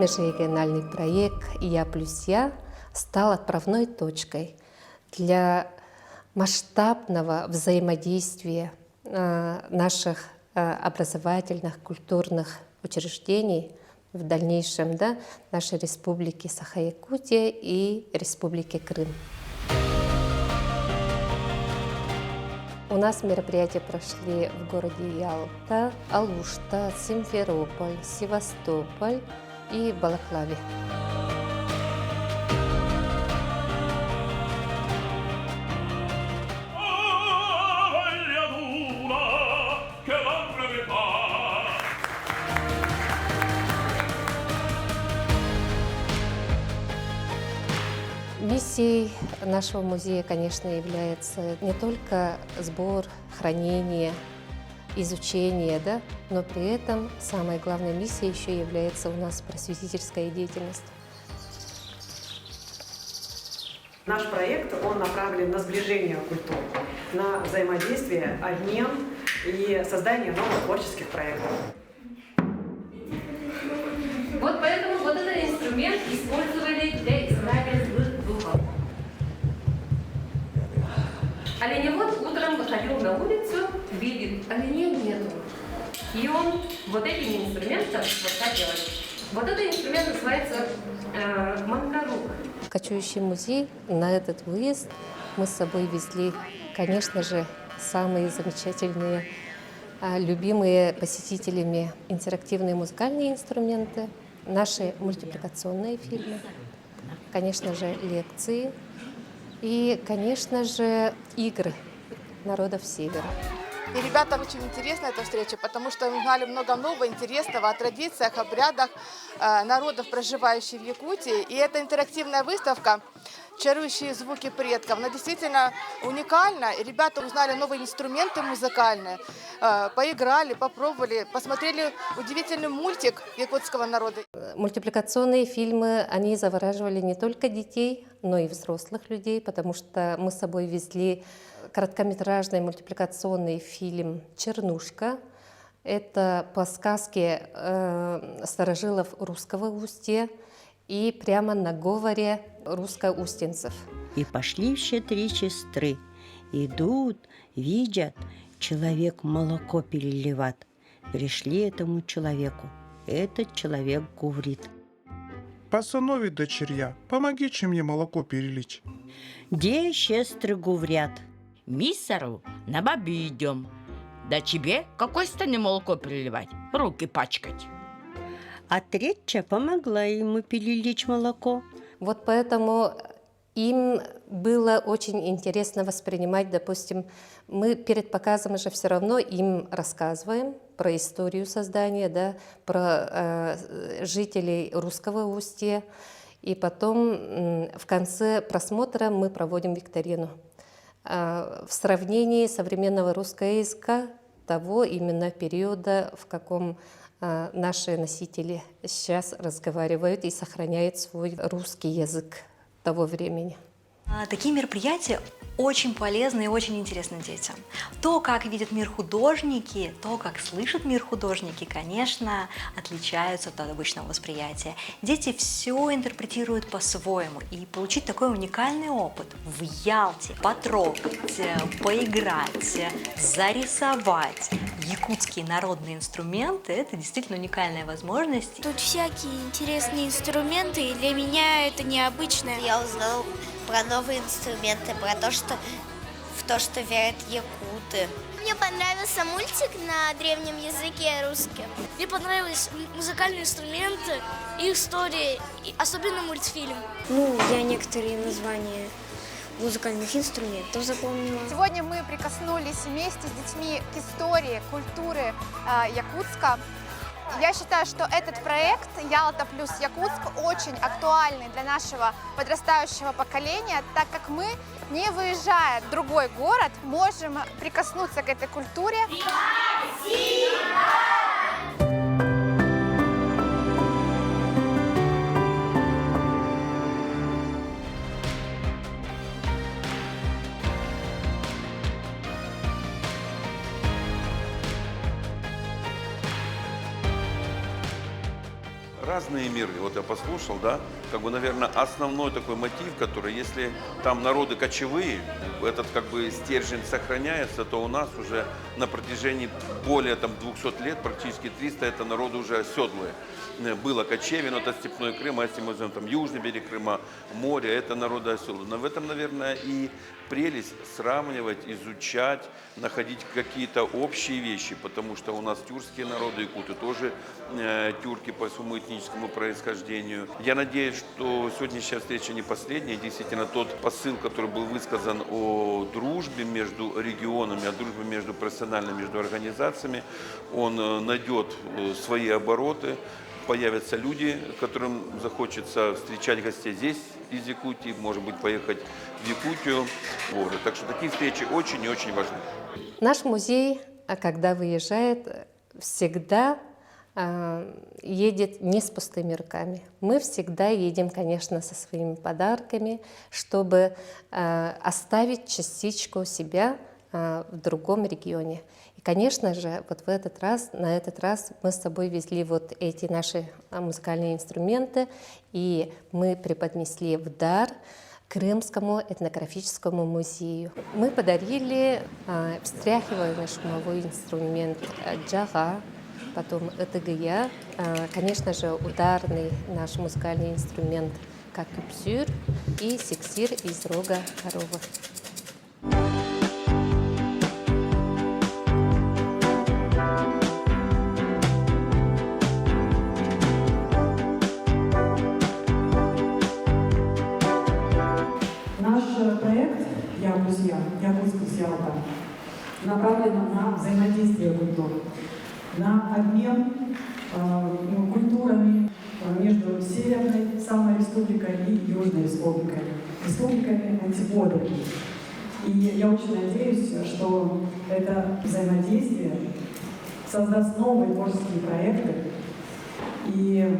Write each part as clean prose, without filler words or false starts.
межрегиональный проект «Я плюс Я» стал отправной точкой для масштабного взаимодействия наших образовательных, культурных учреждений в дальнейшем, нашей республики Саха-Якутия и республики Крым. У нас мероприятия прошли в городе Ялта, Алушта, Симферополь, Севастополь и Балаклаве. Миссией нашего музея, конечно, является не только сбор, хранение, изучение, но при этом самой главной миссией еще является у нас просветительская деятельность. Наш проект, он направлен на сближение культур, на взаимодействие, обмен и создание новых творческих проектов. Вот поэтому вот этот инструмент использовали для изгнания злых духов. Оленевод утром выходил на улицу, видит, оленей нету. И он вот этим инструментом вот так делает. Вот этот инструмент называется мангарук. Кочующий музей на этот выезд мы с собой везли, конечно же, самые замечательные, любимые посетителями интерактивные музыкальные инструменты, наши мультипликационные фильмы, конечно же, лекции и, конечно же, игры народов Севера. И ребятам очень интересна эта встреча, потому что мы узнали много нового, интересного о традициях, обрядах народов, проживающих в Якутии. И эта интерактивная выставка «Чарующие звуки предков», она действительно уникальна. И ребята узнали новые инструменты музыкальные, поиграли, попробовали, посмотрели удивительный мультик якутского народа. Мультипликационные фильмы, они завораживали не только детей, но и взрослых людей, потому что мы с собой везли короткометражный мультипликационный фильм «Чернушка». Это по сказке старожилов Русского Устья и прямо на говоре русско-устинцев. И пошли все три сестры. Идут, видят, человек молоко переливает. Пришли этому человеку. Этот человек говорит: «Пасанови, дочерья, помогите мне молоко перелить». Где сестры говорят: «Миссару на бабе идем. Да тебе какой станем молоко переливать, руки пачкать?» А третья помогла ему перелить молоко. Вот поэтому им было очень интересно воспринимать, допустим, мы перед показом же все равно им рассказываем про историю создания, про жителей Русского Устья, и потом в конце просмотра мы проводим викторину в сравнении современного русского языка того именно периода, в каком наши носители сейчас разговаривают и сохраняют свой русский язык того времени. Такие мероприятия очень полезны и очень интересны детям. То, как видят мир художники, то, как слышат мир художники, конечно, отличаются от обычного восприятия. Дети все интерпретируют по-своему, и получить такой уникальный опыт в Ялте, потрогать, поиграть, зарисовать якутские народные инструменты – это действительно уникальная возможность. Тут всякие интересные инструменты, и для меня это необычно. Я узнал про новые инструменты, про то, что верят якуты. Мне понравился мультик на древнем языке русском. Мне понравились музыкальные инструменты и истории, и особенно мультфильм. Я некоторые названия музыкальных инструментов запомнила. Сегодня мы прикоснулись вместе с детьми к истории, культуре Якутска. Я считаю, что этот проект «Ялта плюс Якутск» очень актуальный для нашего подрастающего поколения, так как мы, не выезжая в другой город, можем прикоснуться к этой культуре. разные миры. Вот я послушал, да, как бы, наверное, основной такой мотив, который, если там народы кочевые, этот как бы стержень сохраняется, то у нас уже на протяжении более там 200 лет, практически 300, это народы уже оседлые. Было кочевье, но это степной Крым, а если мы возьмем там южный берег Крыма, море, это народы оседлые. Но в этом, наверное, и прелесть сравнивать, изучать, находить какие-то общие вещи, потому что у нас тюркские народы, якуты тоже тюрки по своему этническому происхождению. Я надеюсь, что сегодняшняя встреча не последняя. Действительно, тот посыл, который был высказан о дружбе между регионами, о дружбе между профессиональными, между организациями, он найдет свои обороты. Появятся люди, которым захочется встречать гостей здесь, из Якутии, может быть, поехать в Якутию. Вот. Так что такие встречи очень и очень важны. Наш музей, когда выезжает, всегда едет не с пустыми руками. Мы всегда едем, конечно, со своими подарками, чтобы оставить частичку себя в другом регионе. И, конечно же, вот на этот раз мы с собой везли вот эти наши музыкальные инструменты, и мы преподнесли в дар Крымскому этнографическому музею. Мы подарили встряхиваемый шумовой инструмент джага, потом этыгыя, конечно же, ударный наш музыкальный инструмент как кюпсюр и сексир из рога коровы. Якутск плюс Ялта направлена на взаимодействие культур, на обмен культурами между Северной самой республикой и Южной республикой, республиками антиподами. И я очень надеюсь, что это взаимодействие создаст новые творческие проекты, и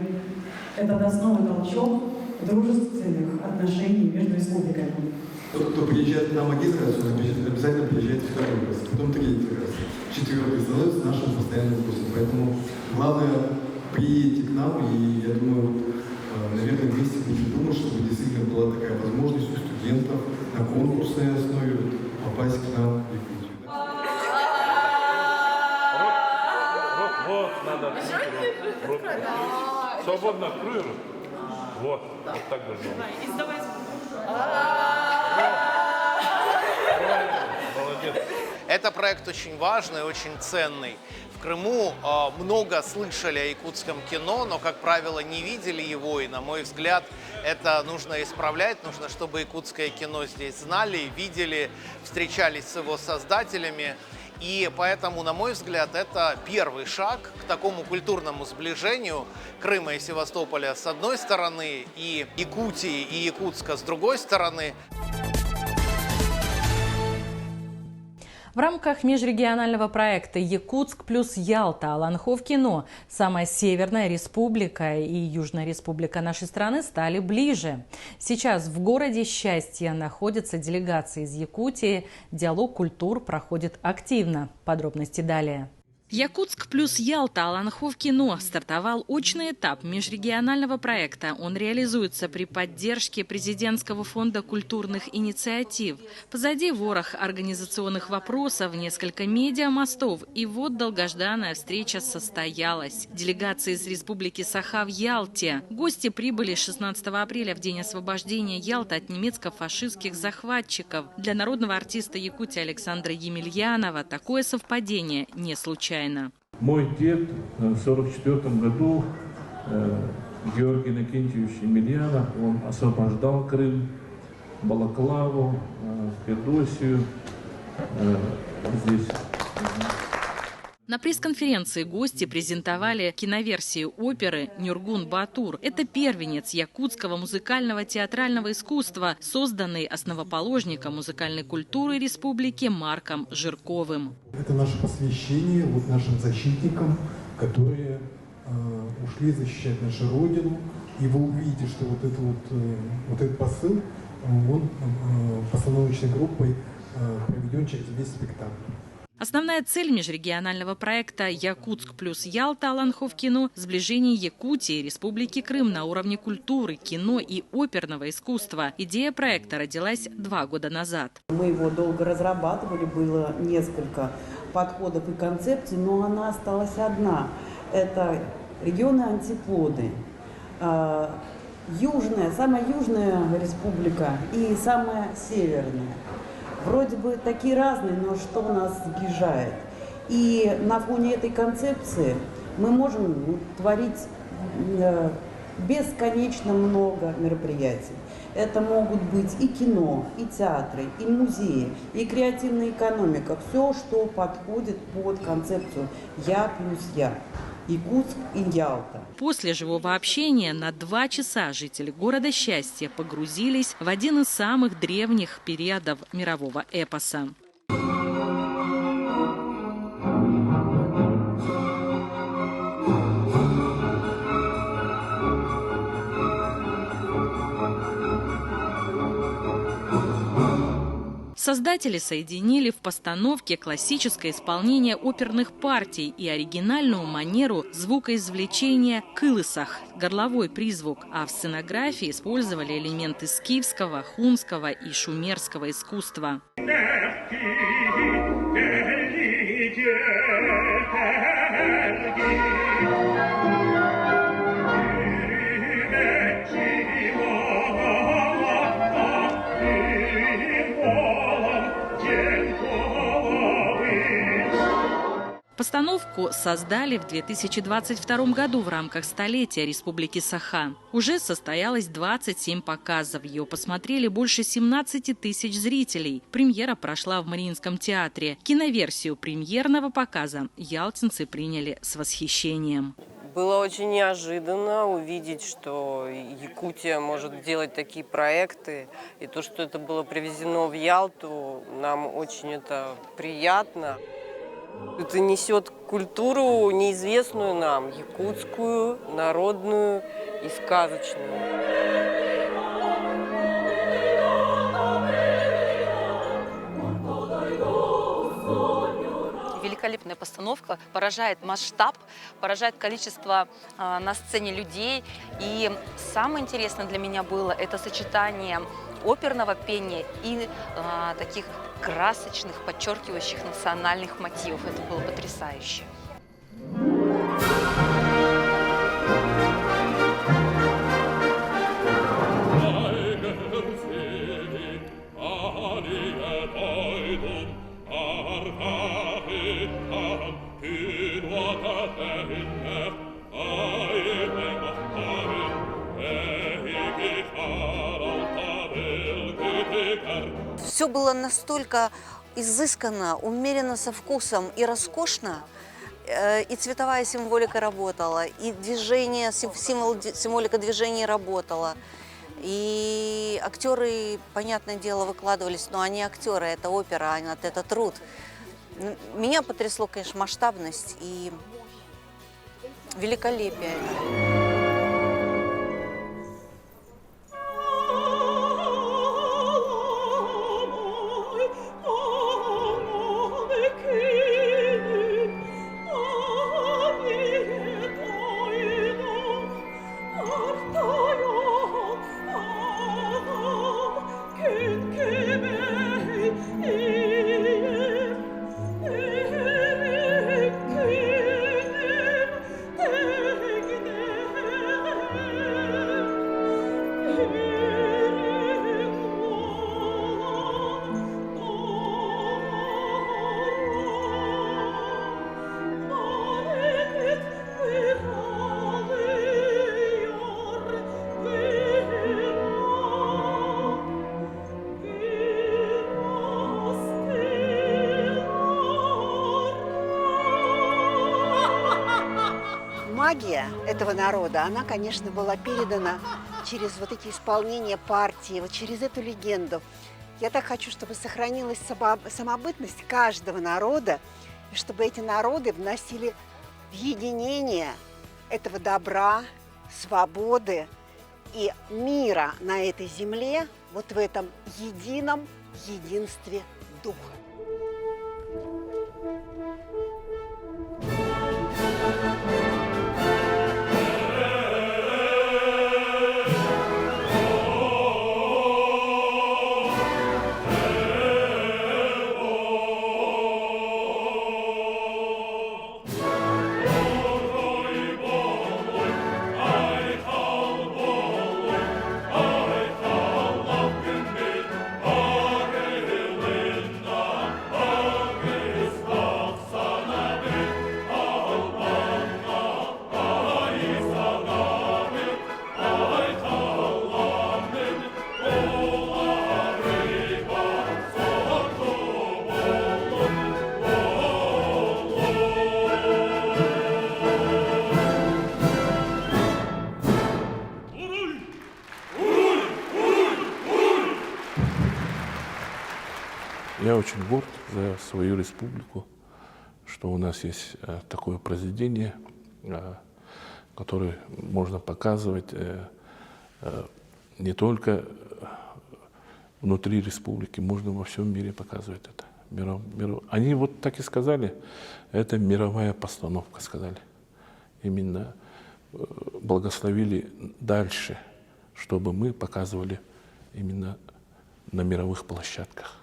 это даст новый толчок дружественных отношений между республиками. Тот, кто приезжает на магистрацию, обязательно приезжает второй раз, потом третий раз, четвертый, становится нашим постоянным гостем. Поэтому главное, приедете к нам, и я думаю, наверное, вместе будем думать, чтобы действительно была такая возможность у студентов на конкурсной основе попасть к нам в Якутию. Вот, надо. Свободно открою. Вот так должно быть. Это проект очень важный, очень ценный. В Крыму много слышали о якутском кино, но, как правило, не видели его. И, на мой взгляд, это нужно исправлять. Нужно, чтобы якутское кино здесь знали, видели, встречались с его создателями. И поэтому, на мой взгляд, это первый шаг к такому культурному сближению Крыма и Севастополя с одной стороны, и Якутии и Якутска с другой стороны. В рамках межрегионального проекта «Якутск плюс Ялта» Аланхов кино самая Северная республика и Южная республика нашей страны стали ближе. Сейчас в городе Счастье находятся делегации из Якутии. Диалог культур проходит активно. Подробности далее. Якутск плюс Ялта Аланхов кино стартовал очный этап межрегионального проекта. Он реализуется при поддержке Президентского фонда культурных инициатив. Позади ворох организационных вопросов, несколько медиамостов. И вот долгожданная встреча состоялась. Делегации из Республики Саха в Ялте. Гости прибыли 16 апреля в день освобождения Ялты от немецко-фашистских захватчиков. Для народного артиста Якутии Александра Емельянова такое совпадение не случайно. Мой дед в 1944 году, Георгий Иннокентьевич Емельянов, он освобождал Крым, Балаклаву, Феодосию, здесь. На пресс-конференции гости презентовали киноверсию оперы «Нюргун-Батур». Это первенец якутского музыкального театрального искусства, созданный основоположником музыкальной культуры республики Марком Жирковым. Это наше посвящение нашим защитникам, которые ушли защищать нашу Родину. И вы увидите, что этот посыл, он постановочной группой проведен через весь спектакль. Основная цель межрегионального проекта «Якутск плюс Ялта Аланхов кино» – сближение Якутии и Республики Крым на уровне культуры, кино и оперного искусства. Идея проекта родилась 2 года назад. Мы его долго разрабатывали, было несколько подходов и концепций, но она осталась одна. Это регионы-антиподы. Южная, самая южная республика и самая северная. Вроде бы такие разные, но что нас сближает? И на фоне этой концепции мы можем творить бесконечно много мероприятий. Это могут быть и кино, и театры, и музеи, и креативная экономика. Все, что подходит под концепцию «Я плюс я». Якутск и Ялта. После живого общения на 2 часа жители города Счастья погрузились в один из самых древних периодов мирового эпоса. Создатели соединили в постановке классическое исполнение оперных партий и оригинальную манеру звукоизвлечения «кылысах» – горловой призвук, а в сценографии использовали элементы скифского, хунского и шумерского искусства. Постановку создали в 2022 году в рамках столетия Республики Саха. Уже состоялось 27 показов. Ее посмотрели больше 17 тысяч зрителей. Премьера прошла в Мариинском театре. Киноверсию премьерного показа ялтинцы приняли с восхищением. Было очень неожиданно увидеть, что Якутия может делать такие проекты. И то, что это было привезено в Ялту, нам очень это приятно. Это несет культуру, неизвестную нам, якутскую, народную и сказочную. Великолепная постановка, поражает масштаб, поражает количество на сцене людей. И самое интересное для меня было это сочетание оперного пения и таких красочных, подчеркивающих национальных мотивов. Это было потрясающе. Все было настолько изысканно, умеренно, со вкусом и роскошно. И цветовая символика работала, и движение, символика движения работала. И актеры, понятное дело, выкладывались, но они актеры, это опера, это труд. Меня потрясло, конечно, масштабность и великолепие. Магия этого народа, она, конечно, была передана через вот эти исполнения партии, вот через эту легенду. Я так хочу, чтобы сохранилась самобытность каждого народа, и чтобы эти народы вносили в единение этого добра, свободы и мира на этой земле, вот в этом едином единстве духа. Я очень горд за свою республику, что у нас есть такое произведение, которое можно показывать не только внутри республики, можно во всем мире показывать это. Они вот так и сказали, это мировая постановка, сказали. Именно благословили дальше, чтобы мы показывали именно на мировых площадках.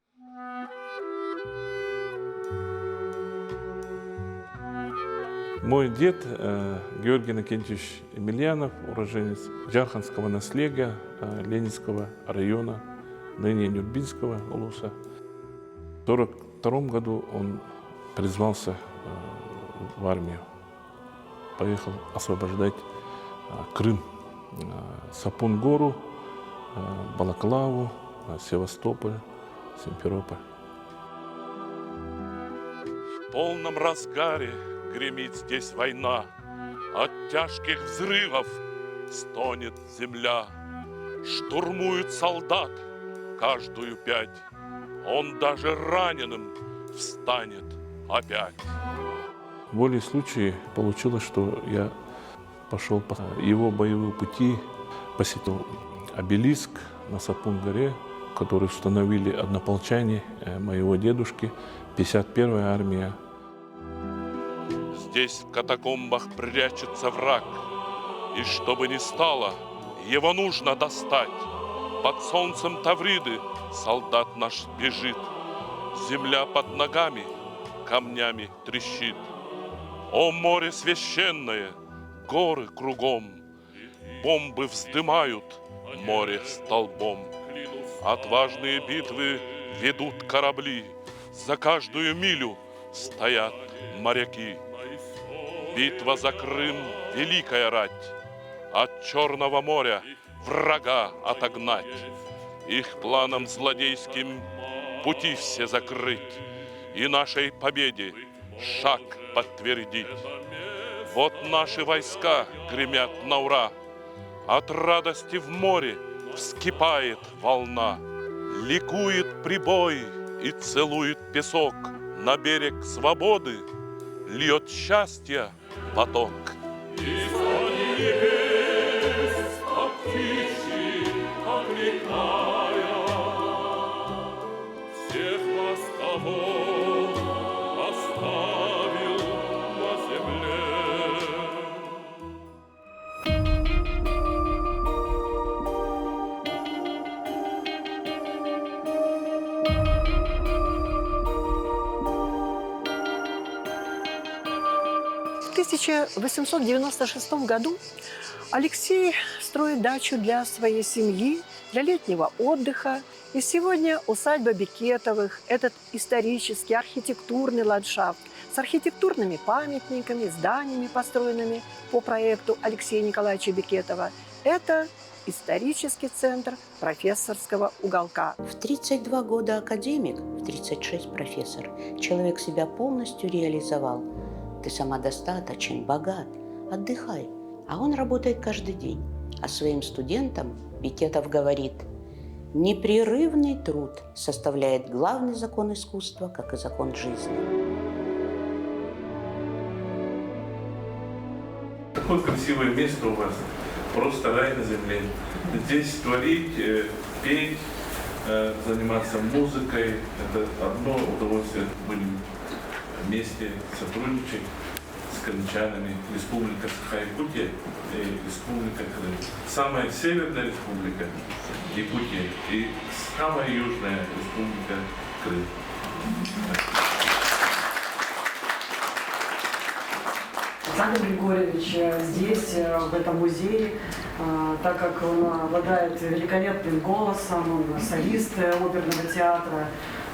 Мой дед Георгий Иннокентьевич Емельянов, уроженец Джарханского наследия Ленинского района, ныне Нюрбинского улуса. В 1942 году он призвался в армию, поехал освобождать Крым, Сапун-гору, Балаклаву, Севастополь, Симферополь. В полном разгаре гремит здесь война, от тяжких взрывов стонет земля. Штурмует солдат каждую пять, он даже раненым встанет опять. Волей случая получилось, что я пошел по его боевым пути, посетил обелиск на Сапун-горе, который установили однополчане моего дедушки, 51-я армия. Здесь в катакомбах прячется враг, и чтобы не стало, его нужно достать. Под солнцем Тавриды солдат наш бежит, земля под ногами камнями трещит. О море священное, горы кругом, бомбы вздымают море столбом. Отважные битвы ведут корабли, за каждую милю стоят моряки. Битва за Крым — великая рать, от Черного моря врага отогнать. Их планом злодейским пути все закрыть и нашей победе шаг подтвердить. Вот наши войска гремят на ура, от радости в море вскипает волна. Ликует прибой и целует песок, на берег свободы льет счастье поток. Всех вас, кого оставил на земле. В 1896 году Алексей строит дачу для своей семьи, для летнего отдыха. И сегодня усадьба Бекетовых – этот исторический архитектурный ландшафт с архитектурными памятниками, зданиями, построенными по проекту Алексея Николаевича Бекетова. Это исторический центр профессорского уголка. В 32 года академик, в 36 профессор. Человек себя полностью реализовал. Ты самодостаточен, богат, отдыхай. А он работает каждый день. А своим студентам Бекетов говорит: непрерывный труд составляет главный закон искусства, как и закон жизни. Такое красивое место у вас, просто рай на земле. Здесь творить, петь, заниматься музыкой – это одно удовольствие. Были вместе сотрудничать с крымчанами. Республика Саха-Якутия и Республика Крым. Самая северная республика Якутия и самая южная республика Крым. Александр Григорьевич здесь, в этом музее, так как он обладает великолепным голосом, он солист оперного театра,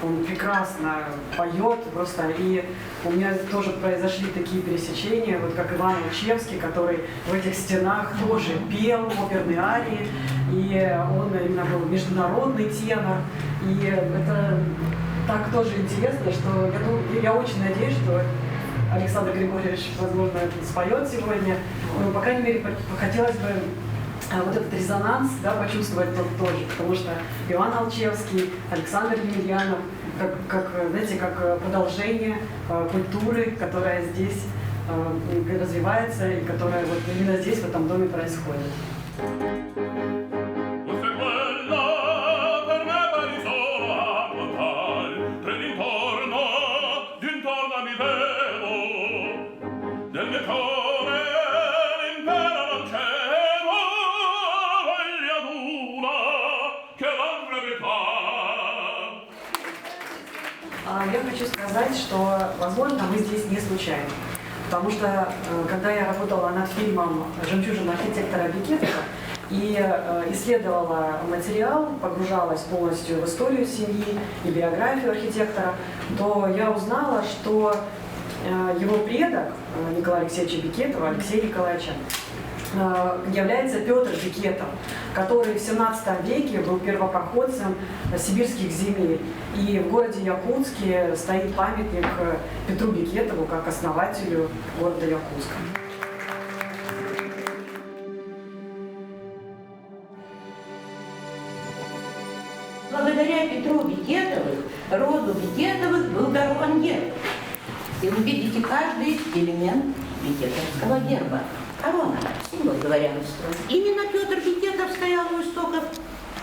он прекрасно поет просто. И у меня тоже произошли такие пересечения, вот как Иван Лучевский, который в этих стенах тоже пел оперные арии, и он именно был международный тенор. И это так тоже интересно, что я очень надеюсь, что Александр Григорьевич, возможно, это споет сегодня. Но, по крайней мере, хотелось бы вот этот резонанс, да, почувствовать тоже, потому что Иван Алчевский, Александр Емельянов, знаете, как продолжение культуры, которая здесь развивается и которая вот именно здесь, в этом доме, происходит. Я хочу сказать, что, возможно, мы здесь не случайно. Потому что, когда я работала над фильмом «Жемчужина архитектора Бекетова» и исследовала материал, погружалась полностью в историю семьи и биографию архитектора, то я узнала, что его предок Николая Алексеевича Бекетова, Алексея Николаевича, является Петр Бекетов, который в 17 веке был первопроходцем сибирских земель. И в городе Якутске стоит памятник Петру Бекетову как основателю города Якутска. Благодаря Петру Бекетову, роду Бекетовых был дарован герб. И вы видите каждый элемент бекетовского герба. Корона, символ дворянства. Именно Петр Бекетов стоял у истоков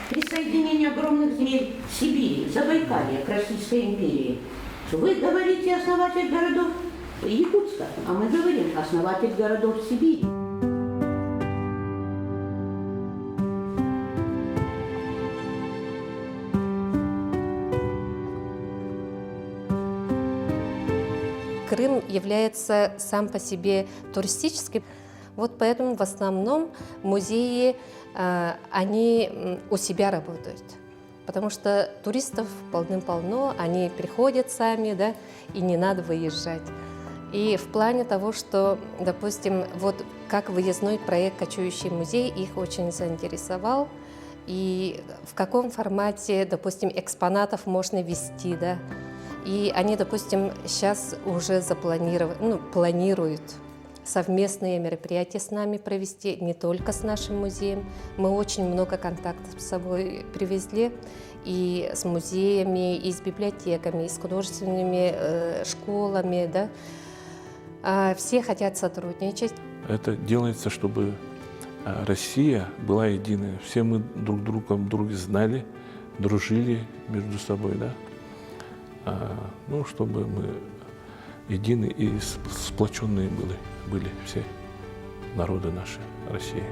присоединения огромных земель Сибири, Забайкалья к Российской империи. Вы говорите основатель городов Якутска, а мы говорим основатель городов Сибири. Крым является сам по себе туристическим. Вот поэтому в основном музеи, они у себя работают. Потому что туристов полным-полно, они приходят сами, да, и не надо выезжать. И в плане того, что, допустим, вот как выездной проект «Кочующий музей» их очень заинтересовал. И в каком формате, допустим, экспонатов можно вести, да. И они, допустим, сейчас уже планируют совместные мероприятия с нами провести, не только с нашим музеем. Мы очень много контактов с собой привезли и с музеями, и с библиотеками, и с художественными школами. Да? Все хотят сотрудничать. Это делается, чтобы Россия была единая. Все мы друг друга знали, дружили между собой, да? Чтобы мы едины и сплоченные были все народы нашей России.